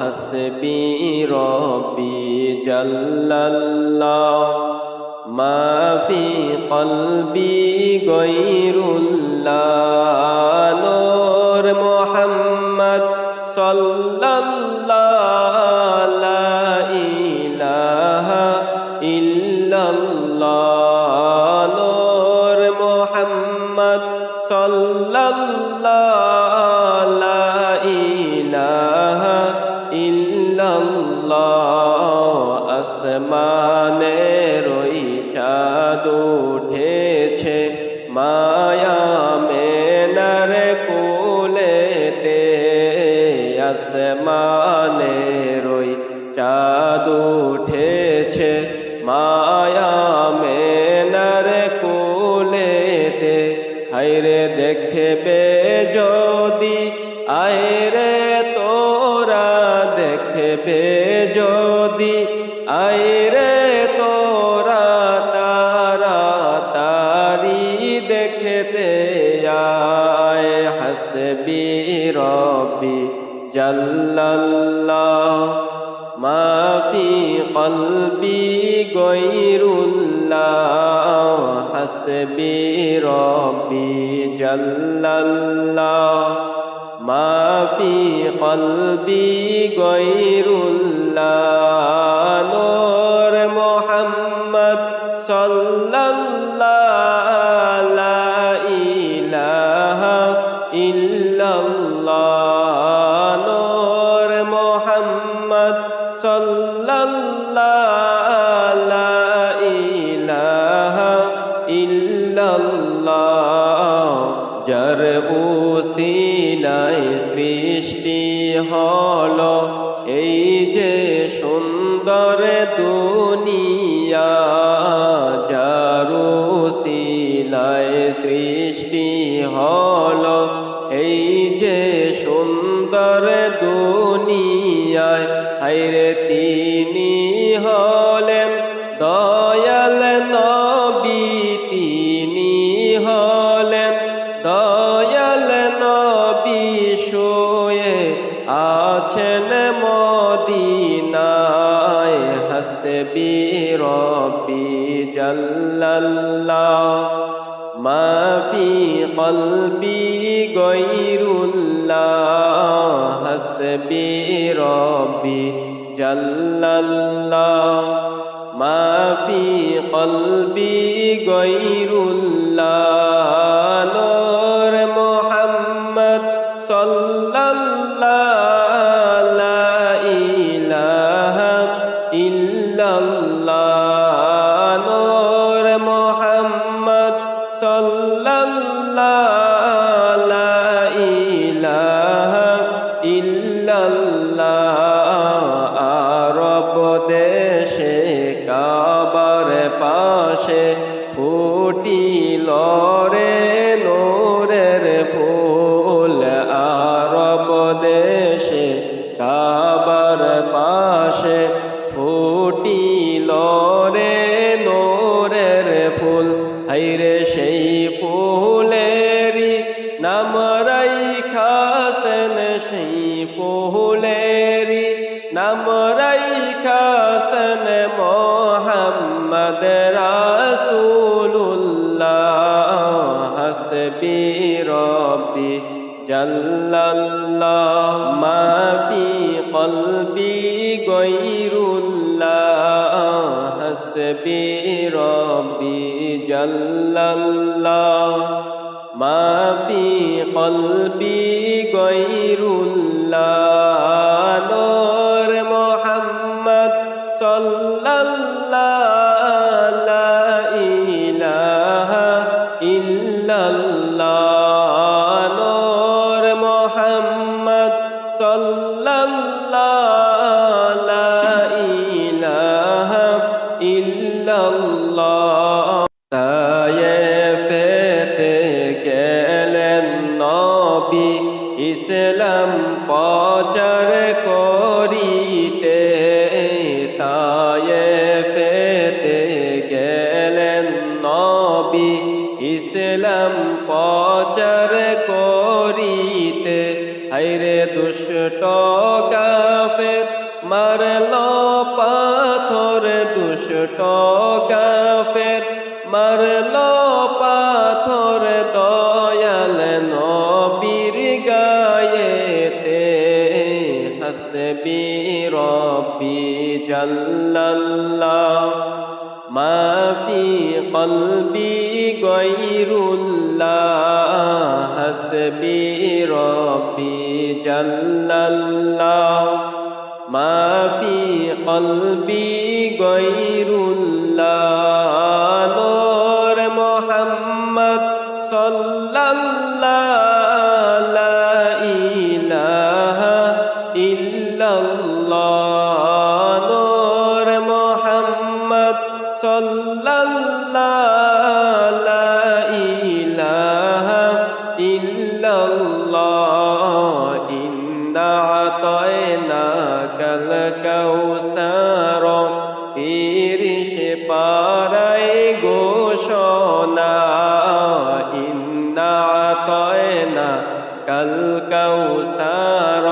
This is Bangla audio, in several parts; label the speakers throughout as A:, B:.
A: হাসবি রব্বি জাল্লাল্লাহ মা ফি কলবি গায়রুল্লাহ নূর মুহাম্মদ সাল্লাল্লাহু লা ইলাহা ইল্লাল্লাহ নূর মুহাম্মদ সাল্লাল্লাহু লা ইলাহা ইল্লাল্লাহ আসমানের ওই চাঁদ উঠেছে মায়া মেনার কোলেতে আসমানের ওই চাঁদ উঠেছে মায়া মেনার কোলেতে হায়রে দেখবে যদি আয়রে তোরা দেখবে যদি আয়রে তোরা তারা তারি দেখতে আয় হাসবি রব্বি জাল্লাল্লাহ মা ফি কলবি গায়রুল্লাহ হাসবি রব্বি জাল্লাল্লাহ মা ফি কলবি গায়রুল্লাহ নূর মুহাম্মদ সাল্লাল্লাহু লা ইলাহা ইল্লাল্লাহ নূর মুহাম্মদ সাল্লাল্লাহু লা ইলাহা ইল্লাল্লাহ যার উসিলায় সৃষ্টি হলো এই যে সুন্দর দুনিয়া যার উসিলায় সৃষ্টি হলো এই যে সুন্দর দুনিয়ায় হায়রে তিনি হলেন দয়াল নবী তিনি হলেন দয়াল নবী শুয়ে আছেন মদিনায় হাসবি রব্বি জাল্লাল্লাহ মা ফি কলবি গায়রুল্লাহ হাসবি রব্বি জাল্লাল্লাহ মা ফি কলবি গায়রুল্লাহ নূর মুহাম্মদ সাল্লাল্লাহু লা ইলাহা ইল্লাল্লাহ নূর মুহাম্মদ সাল্লাল্লাহু লা ইলাহা ইল্লাল্লাহ আরব দেশে কাবার পাশে ফুটিল রে নূরের ফুল আরব দেশে কাবার পাশে ফুটিল রে নূরের ফুল হায়রে সেই ফুলেরি নাম রাইখাছেন সেই ফুলেরি নাম রাইখাছেন মুহাম্মদ রাসূলুল্লাহ হাসবি রব্বি জাল্লাল্লাহ মা ফি কলবি গায়রুল্লাহ হাসবি রব্বি জাল্লাল্লাহ মা ফি কলবি গায়রুল্লাহ নূর মুহাম্মদ সাল্লাল্লাহু লা ইলাহা ইল্লাল্লাহ নূর মুহাম্মদ সাল্লাল্লাহু লা ইলাহা ইল্লাল্লাহ তায়েফেতে গেলেন নবী ইসলাম প্রচার করিতে তায়েফেতে গেলেন নবী ইসলাম প্রচার করিতে হায়রে দুষ্ট কাফের মারলো পাথর দুষ্ট কাফের মারলো পাথর দয়াল নবীর গায়েতে হাসবি রব্বি জাল্লাল্লাহ মা ফি কলবি গায়রুল্লাহ হাসবি রব্বি জাল্লাল্লাহ মা ফি কলবি গায়রুল্লাহ নূর মুহাম্মদ সাল্লাল্লাহু লা ইলাহা ইল্লাল্লাহ নূর মুহাম্মদ সাল্লাল্লাহু লা ইলাহা ইল্লাল্লাহ ইন্না আতাইনাকাল কাউসার তিরিশে পারায় ঘোষণা ইন্না আতাইনাকাল কাউসার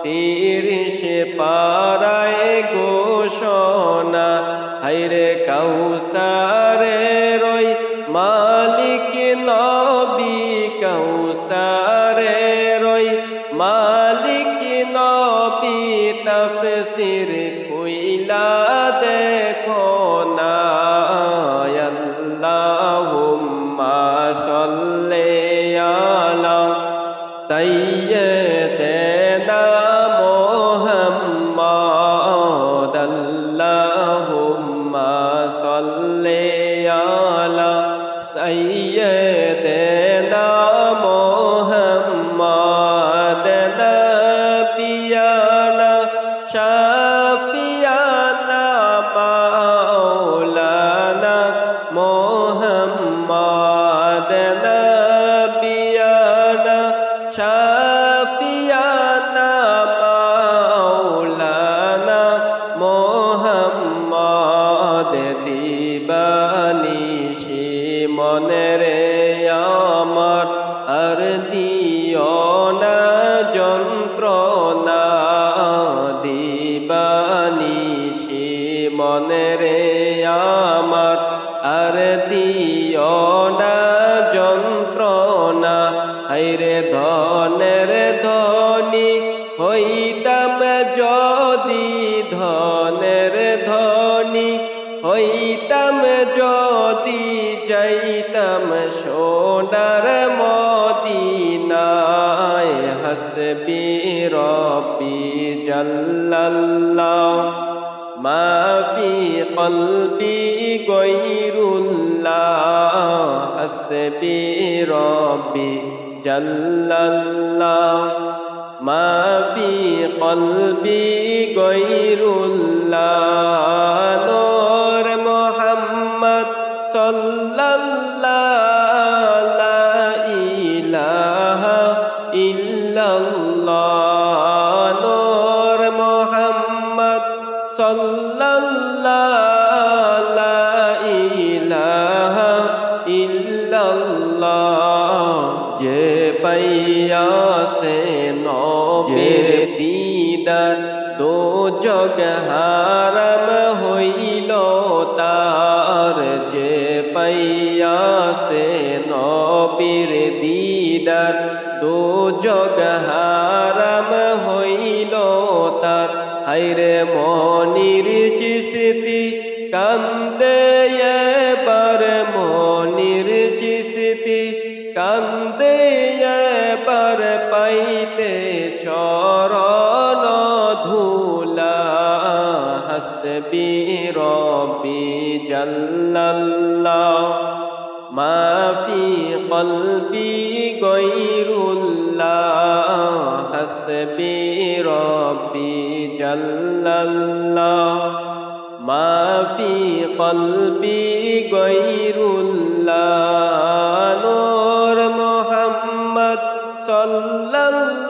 A: তিরিশে পারায় ঘোষণা হায়রে কাউসারের ওই মালিক নবী কাউসারের ওই মালিক নবী তাফসীর কইলা দেখো না আল্লাহুম্মা সাল্লি আলা সাইয়্যিদিনা মুহাম্মাদ আল্লাহুম্মা সাল্লি আলা সাইয়্যিদিনা মুহাম্মাদ নাবিয়ানা শাফিয়ানা মাওলানা মুহাম্মাদ নাবিয়ানা শাফিয়ানা মাওলানা মুহাম্মাদ দিবানিশি মনে রে আমার আর দিও না যন্ত্রণা দিবানিশি মনে রে আমার আর দিও না যন্ত্রণা হায়রে ধনের ধনী হইতাম যদি ধনের ধনী হইতাম যদি যাইতাম সোনার মদিনায় হাসবি রব্বি জাল্লাল্লাহ মা ফি কলবি গায়রুল্লাহ হাসবি রব্বি জাল্লাল্লাহ মা ফি কলবি গায়রুল্লাহ নূর মুহাম্মদ সাল্লাল্লাহু লা ইলাহা ইল্লাল্লাহ নূর মুহাম্মদ সাল্লাল্লাহু লা ইলাহা ইল্লাল্লাহ যে পাইয়াছে নবীর দিদার দো জগ হারাম হইল তার যে পাইয়াছে নবীর দিদার দো জগ হারাম হইল তার হায়রে মনির চিশতি কান্দে এবার মনির চিশতি কান্দে এবার পাইতে চরণ ধুলা হাসবি রব্বি জাল্লাল্লাহ মা ফি কলবি গায়রুল্লাহ হাসবি রব্বি জাল্লাল্লাহ মা ফি কলবি গায়রুল্লাহ নূর মুহাম্মদ সাল্লাল্লাহু